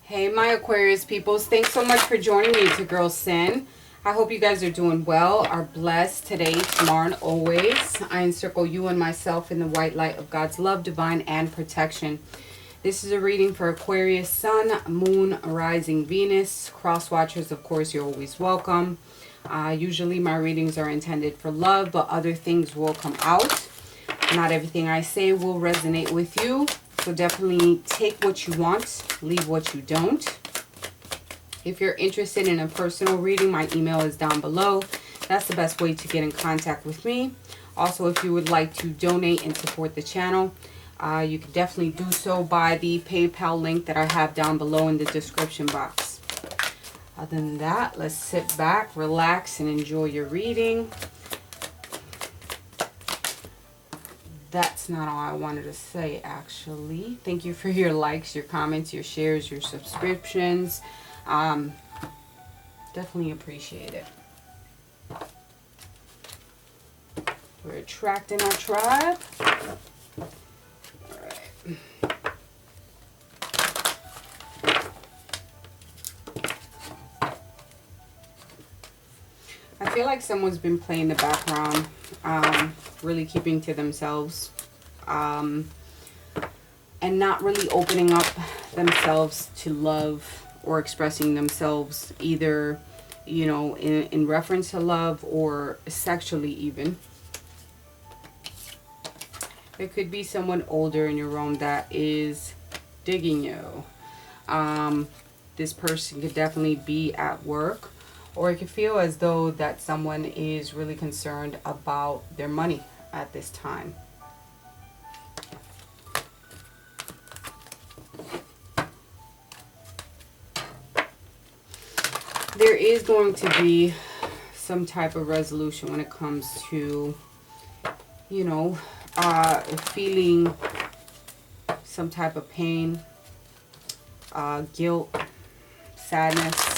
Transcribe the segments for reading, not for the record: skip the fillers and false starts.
Hey, my Aquarius peoples. Thanks so much for joining me to Girl Sin. I hope you guys are doing well, are blessed today, tomorrow, and always. I encircle you and myself in the white light of God's love, divine, and protection. This is a reading for Aquarius, Sun, Moon, Rising, Venus. Cross watchers, of course, you're always welcome. Usually my readings are intended for love, but other things will come out. Not everything I say will resonate with you. So definitely take what you want, leave what you don't. If you're interested in a personal reading, my email is down below. That's the best way to get in contact with me. Also, if you would like to donate and support the channel, you can definitely do so by the PayPal link that I have down below in the description box. Other than that, let's sit back, relax, and enjoy your reading. That's not all I wanted to say, actually. Thank you for your likes, your comments, your shares, your subscriptions. Definitely appreciate it. We're attracting our tribe. All right. I feel like someone's been playing the background, really keeping to themselves, and not really opening up themselves to love or expressing themselves either, you know, in reference to love or sexually even. There could be someone older in your room that is digging you. This person could definitely be at work, or it could feel as though that someone is really concerned about their money at this time. There is going to be some type of resolution when it comes to, you know, feeling some type of pain, guilt, sadness,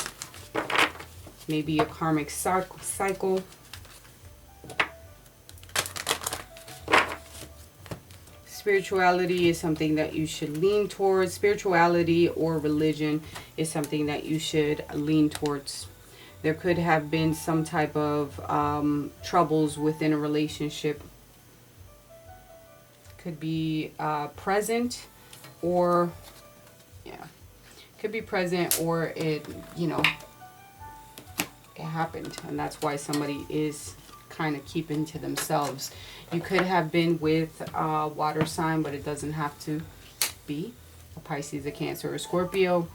maybe a karmic cycle. Spirituality is something that you should lean towards. Spirituality or religion is something that you should lean towards. There could have been some type of troubles within a relationship. Could be present, or could be present, or it, you know, it happened, and that's why somebody is kind of keeping to themselves. You could have been with a water sign, but it doesn't have to be a Pisces, a Cancer, or Scorpio.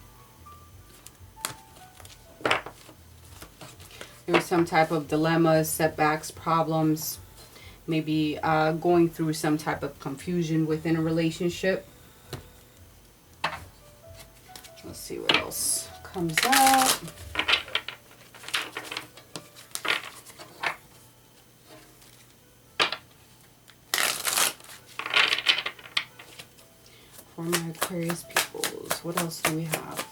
There was some type of dilemmas, setbacks, problems, maybe going through some type of confusion within a relationship. Let's see what else comes up. For my Aquarius peoples, what else do we have?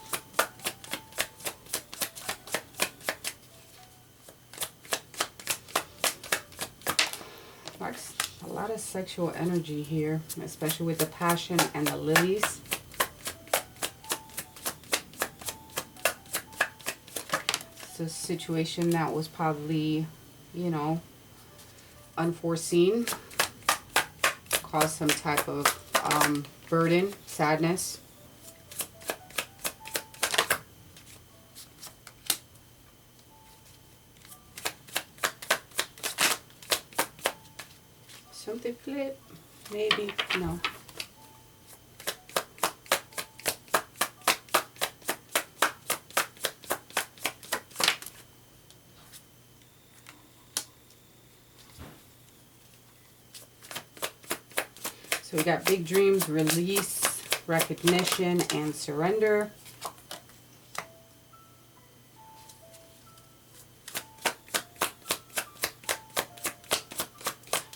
Like a lot of sexual energy here, especially with the passion and the lilies. It's a situation that was probably, you know, unforeseen, caused some type of burden, sadness. Something flip, maybe, no. So we got big dreams, release, recognition, and surrender.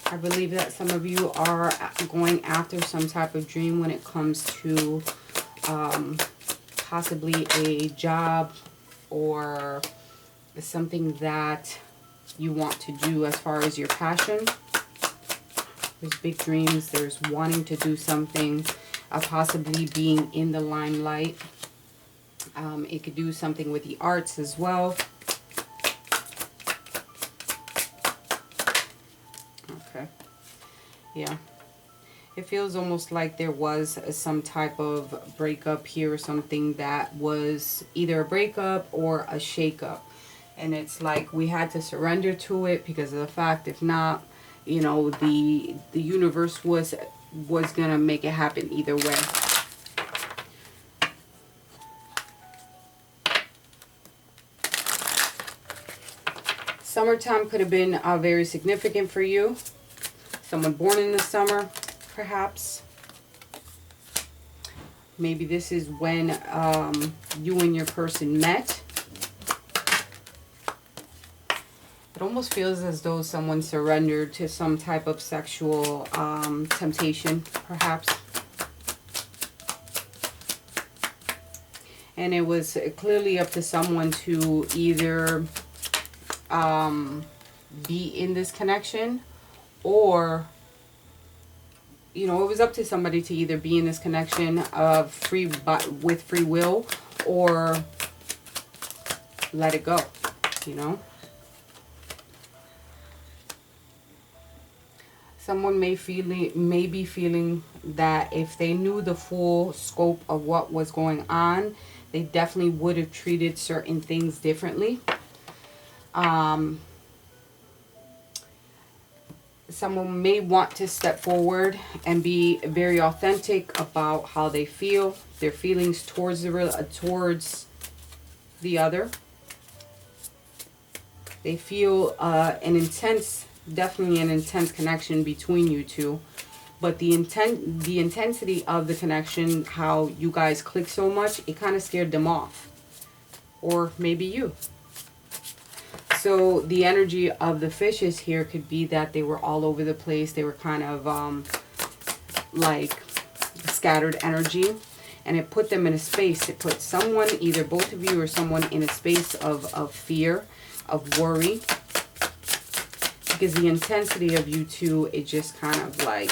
I believe that some of you are going after some type of dream when it comes to possibly a job or something that you want to do as far as your passion. There's big dreams. There's wanting to do something, possibly being in the limelight. It could do something with the arts as well. Okay. Yeah. It feels almost like there was some type of breakup here or something that was either a breakup or a shakeup. And it's like we had to surrender to it because of the fact, if not, you know, the universe was going to make it happen either way. Summertime could have been very significant for you. Someone born in the summer, perhaps. Maybe this is when you and your person met. It almost feels as though someone surrendered to some type of sexual temptation, perhaps. And it was clearly up to someone to either be in this connection, or, you know, it was up to somebody to either be in this connection of with free will, or let it go, you know. Someone may be feeling that if they knew the full scope of what was going on, they definitely would have treated certain things differently. Someone may want to step forward and be very authentic about how they feel, their feelings towards the other. They feel definitely an intense connection between you two. But the intensity of the connection, how you guys click so much, it kind of scared them off. Or maybe you. So the energy of the fishes here could be that they were all over the place. They were kind of like scattered energy. And it put them in a space. It put someone, either both of you or someone, in a space of fear, of worry. Because the intensity of you two, it just kind of like...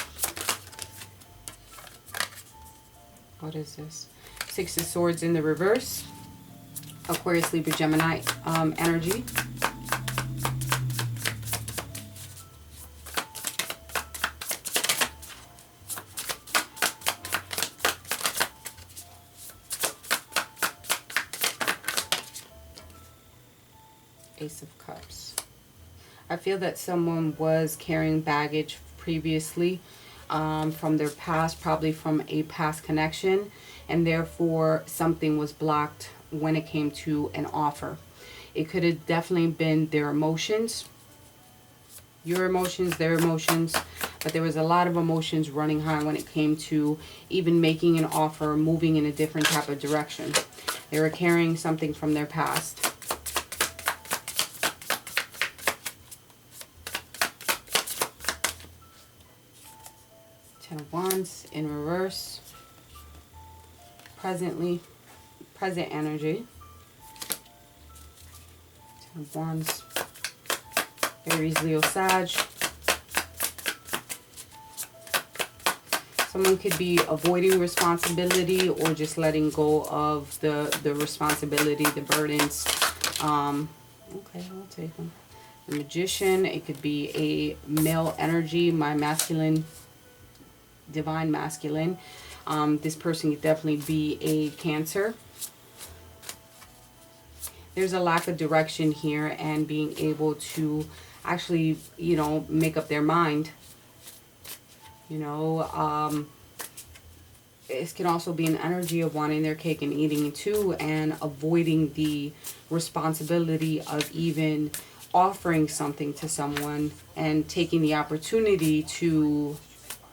What is this? Six of Swords in the reverse. Aquarius, Libra, Gemini energy. Ace of Cups. I feel that someone was carrying baggage previously from their past, probably from a past connection, and therefore something was blocked when it came to an offer. It could have definitely been their emotions, your emotions, their emotions, but there was a lot of emotions running high when it came to even making an offer, moving in a different type of direction. They were carrying something from their past. Ten of Wands in reverse. Present energy. Ten of Wands. Aries, Leo, Sag. Someone could be avoiding responsibility or just letting go of the responsibility, the burdens. Okay, I'll take them. The Magician, it could be a male energy, my masculine, divine masculine. This person could definitely be a Cancer. There's a lack of direction here and being able to actually, you know, make up their mind. You know, it can also be an energy of wanting their cake and eating it too, and avoiding the responsibility of even offering something to someone and taking the opportunity to,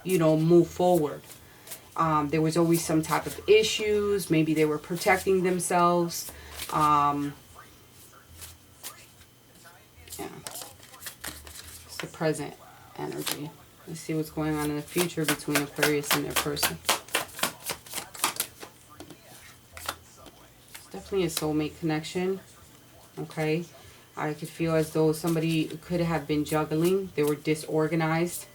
you know, move forward. There was always some type of issues. Maybe they were protecting themselves. Yeah. It's the present energy. Let's see what's going on in the future between Aquarius and their person. It's definitely a soulmate connection. Okay. I could feel as though somebody could have been juggling. They were disorganized.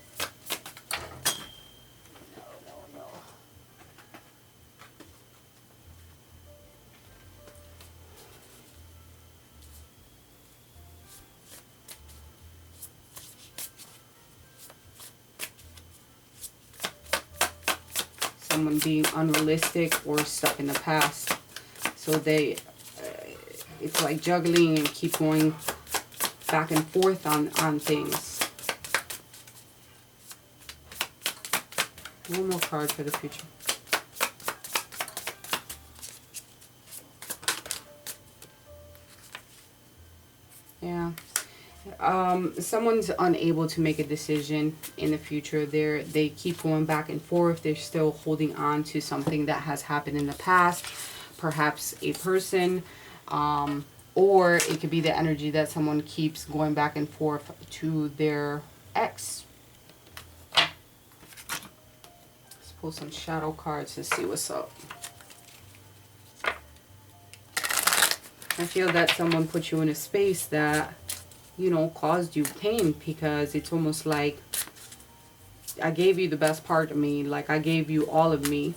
someone being unrealistic or stuck in the past. So it's like juggling and keep going back and forth on things. One more card for the future. Yeah. Someone's unable to make a decision in the future. They keep going back and forth. They're still holding on to something that has happened in the past. Perhaps a person, or it could be the energy that someone keeps going back and forth to their ex. Let's pull some shadow cards to see what's up. I feel that someone put you in a space that, you know, caused you pain, because it's almost like I gave you the best part of me, like I gave you all of me,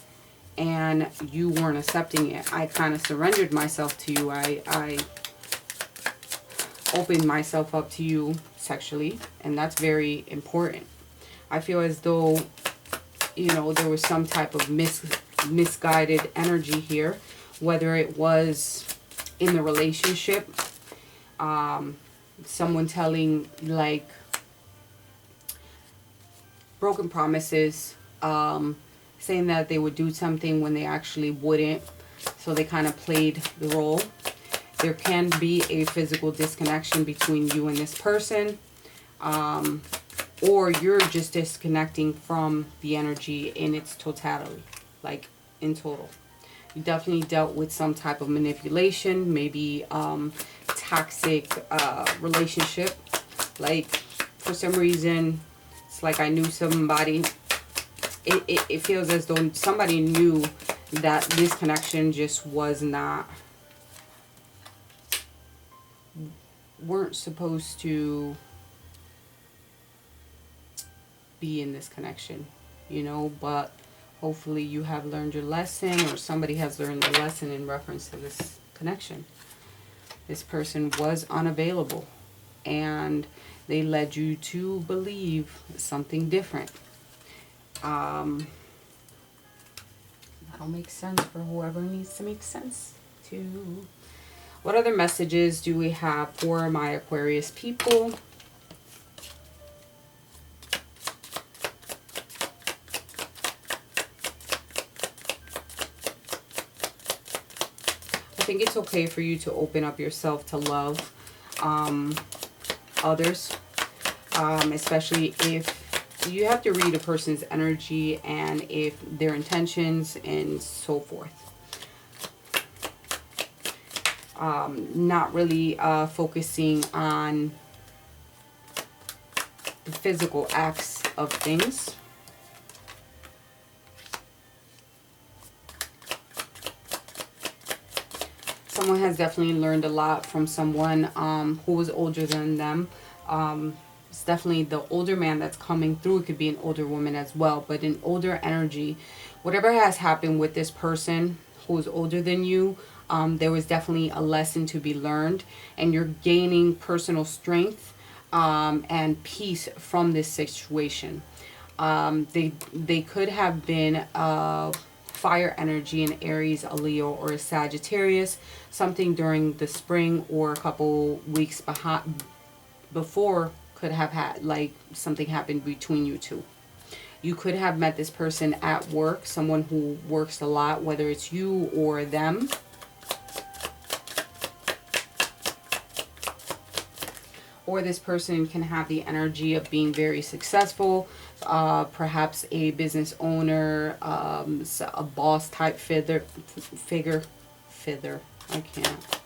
and you weren't accepting it. I kind of surrendered myself to you. I opened myself up to you sexually, and that's very important. I feel as though, you know, there was some type of misguided energy here, whether it was in the relationship, someone telling like broken promises, saying that they would do something when they actually wouldn't, so they kind of played the role. There can be a physical disconnection between you and this person, or you're just disconnecting from the energy in its totality, like in total. You definitely dealt with some type of manipulation, maybe toxic relationship. Like, for some reason, it's like I knew somebody. It feels as though somebody knew that this connection just was not, weren't supposed to be in this connection, you know, but hopefully you have learned your lesson, or somebody has learned the lesson in reference to this connection. This person was unavailable, and they led you to believe something different. That'll make sense for whoever needs to make sense to. What other messages do we have for my Aquarius people? I think it's okay for you to open up yourself to love others, especially if you have to read a person's energy and if their intentions and so forth. Not really focusing on the physical acts of things. Someone has definitely learned a lot from someone who was older than them. It's definitely the older man that's coming through. It could be an older woman as well, but an older energy. Whatever has happened with this person who is older than you, there was definitely a lesson to be learned, and you're gaining personal strength and peace from this situation. They could have been fire energy in Aries, a Leo, or a Sagittarius, something during the spring or a couple weeks before could have had like something happened between you two. You could have met this person at work, someone who works a lot, whether it's you or them. Or this person can have the energy of being very successful, perhaps a business owner, a boss type figure. I can't.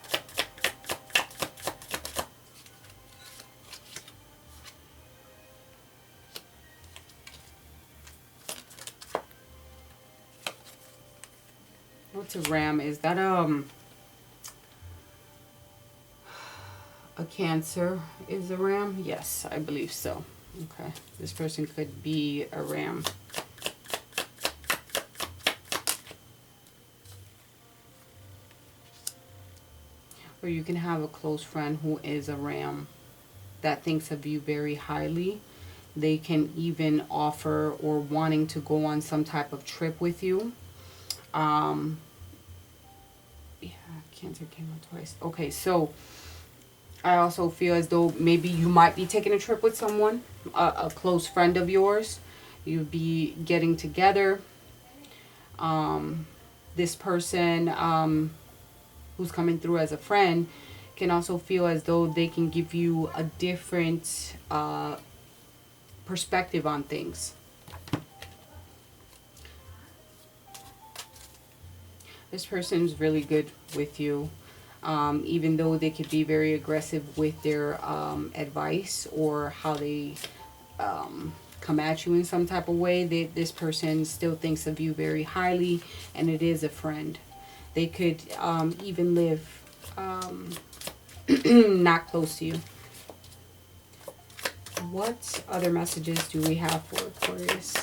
What's a ram? Is that a Cancer is a ram? Yes, I believe so. Okay, this person could be a ram. Or you can have a close friend who is a ram that thinks of you very highly. They can even offer or wanting to go on some type of trip with you. Yeah, Cancer came out twice. Okay, so I also feel as though maybe you might be taking a trip with someone, a close friend of yours. You'd be getting together. This person who's coming through as a friend can also feel as though they can give you a different perspective on things. This person's really good with you. Even though they could be very aggressive with their advice or how they come at you in some type of way, this person still thinks of you very highly, and it is a friend. They could even live not close to you. What other messages do we have for Aquarius?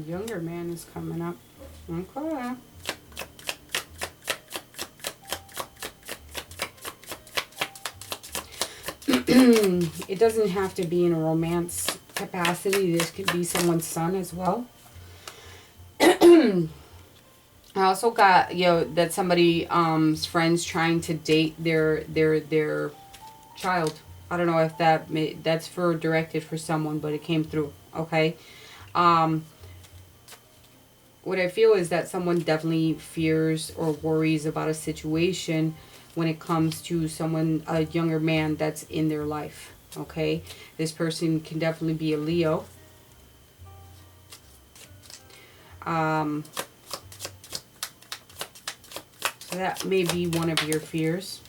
Younger man is coming up. Okay. It doesn't have to be in a romance capacity. This could be someone's son as well. I also got, that somebody friends trying to date their child. I don't know if that's for directed for someone, but it came through. Okay. What I feel is that someone definitely fears or worries about a situation when it comes to someone, a younger man that's in their life. Okay, this person can definitely be a Leo. So that may be one of your fears.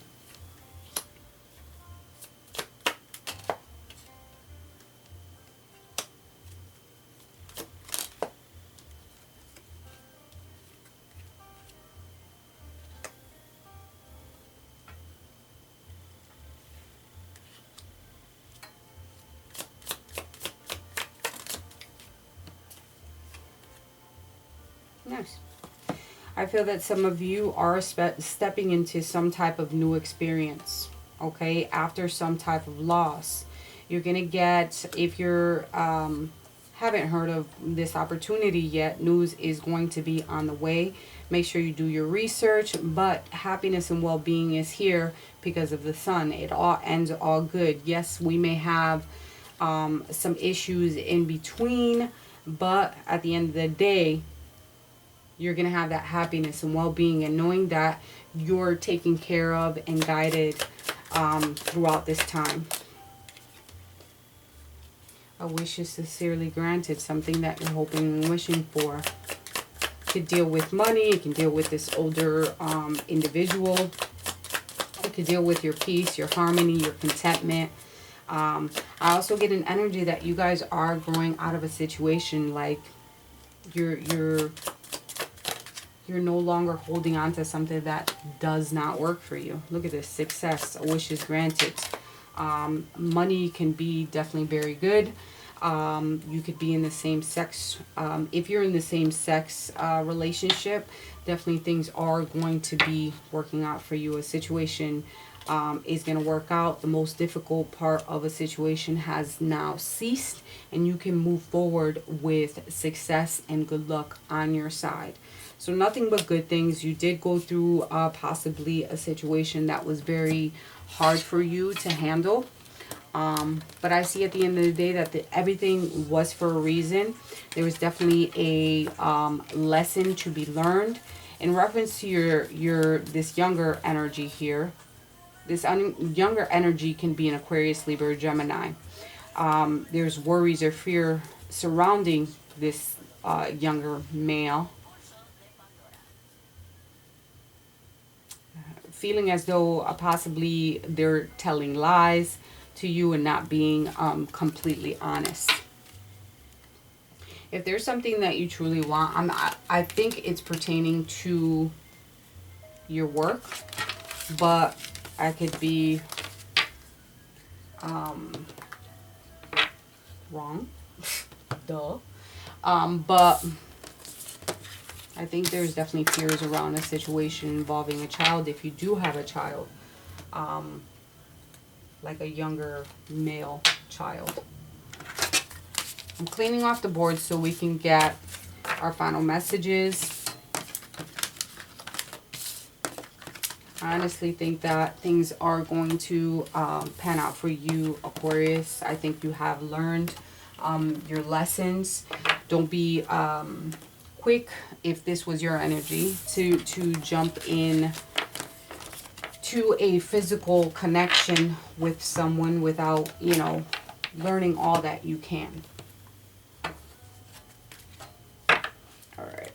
Nice. I feel that some of you are stepping into some type of new experience, okay, after some type of loss. You're going to get, if you're haven't heard of this opportunity yet, news is going to be on the way. Make sure you do your research, but happiness and well-being is here because of the sun. It all ends all good. Yes, we may have some issues in between, but at the end of the day, you're going to have that happiness and well-being, and knowing that you're taken care of and guided throughout this time. A wish is sincerely granted, something that you're hoping and wishing for. It could deal with money. It can deal with this older individual. It could deal with your peace, your harmony, your contentment. I also get an energy that you guys are growing out of a situation, like you're no longer holding on to something that does not work for you. Look at this, success, a wish is granted. Money can be definitely very good. You could be in the same sex. If you're in the same sex relationship, definitely things are going to be working out for you. A situation is going to work out. The most difficult part of a situation has now ceased, and you can move forward with success and good luck on your side. So nothing but good things. You did go through possibly a situation that was very hard for you to handle. But I see at the end of the day that everything was for a reason. There was definitely a lesson to be learned. In reference to this younger energy here, this younger energy can be an Aquarius, Libra, or Gemini. There's worries or fear surrounding this younger male. Feeling as though possibly they're telling lies to you and not being completely honest. If there's something that you truly want, I think it's pertaining to your work. but I could be wrong. Duh. But I think there's definitely fears around a situation involving a child if you do have a child. Like a younger male child. I'm cleaning off the board so we can get our final messages. I honestly think that things are going to pan out for you, Aquarius. I think you have learned your lessons. Don't be quick, if this was your energy, to jump in to a physical connection with someone without, you know, learning all that you can. All right.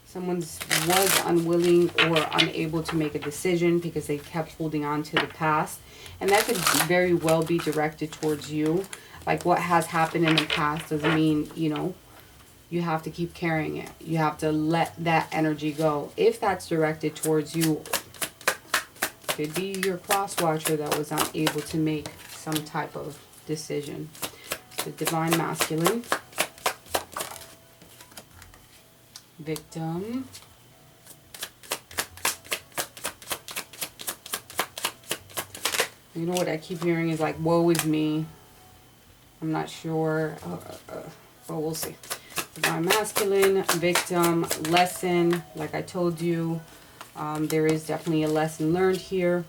Someone was unwilling or unable to make a decision because they kept holding on to the past. And that could very well be directed towards you. Like, what has happened in the past doesn't mean, you know, you have to keep carrying it. You have to let that energy go. If that's directed towards you, could be your cross watcher that was unable to make some type of decision. The divine masculine. Victim. You know what I keep hearing is like, woe is me. I'm not sure, but we'll see. Divine masculine, victim, lesson. Like I told you, there is definitely a lesson learned here.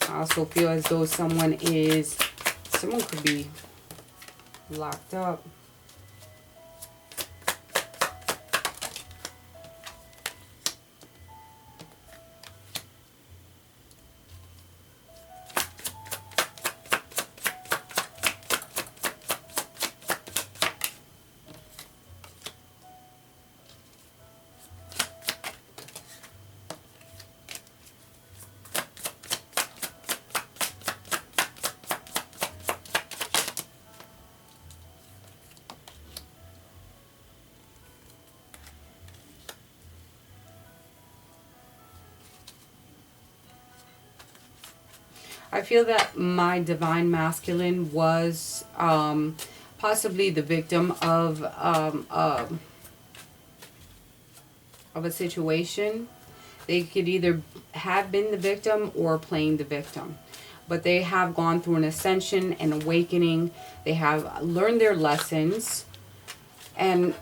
I also feel as though someone could be locked up. I feel that my divine masculine was possibly the victim of a situation. They could either have been the victim or playing the victim. But they have gone through an ascension, an awakening. They have learned their lessons. And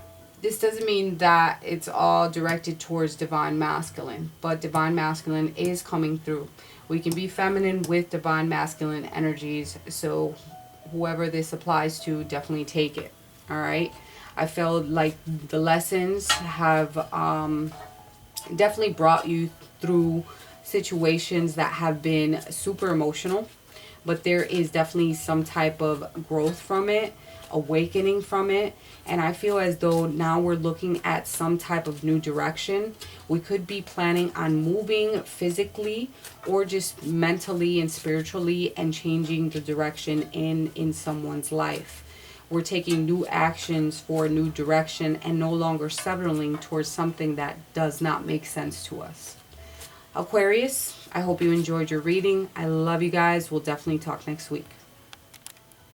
this doesn't mean that it's all directed towards divine masculine. But divine masculine is coming through. We can be feminine with divine masculine energies. So whoever this applies to, definitely take it. Alright? I felt like the lessons have definitely brought you through situations that have been super emotional. But there is definitely some type of growth from it, awakening from it. And I feel as though now we're looking at some type of new direction. We could be planning on moving physically or just mentally and spiritually and changing the direction in someone's life. We're taking new actions for a new direction and no longer settling towards something that does not make sense to us. Aquarius, I hope you enjoyed your reading. I love you guys. We'll definitely talk next week.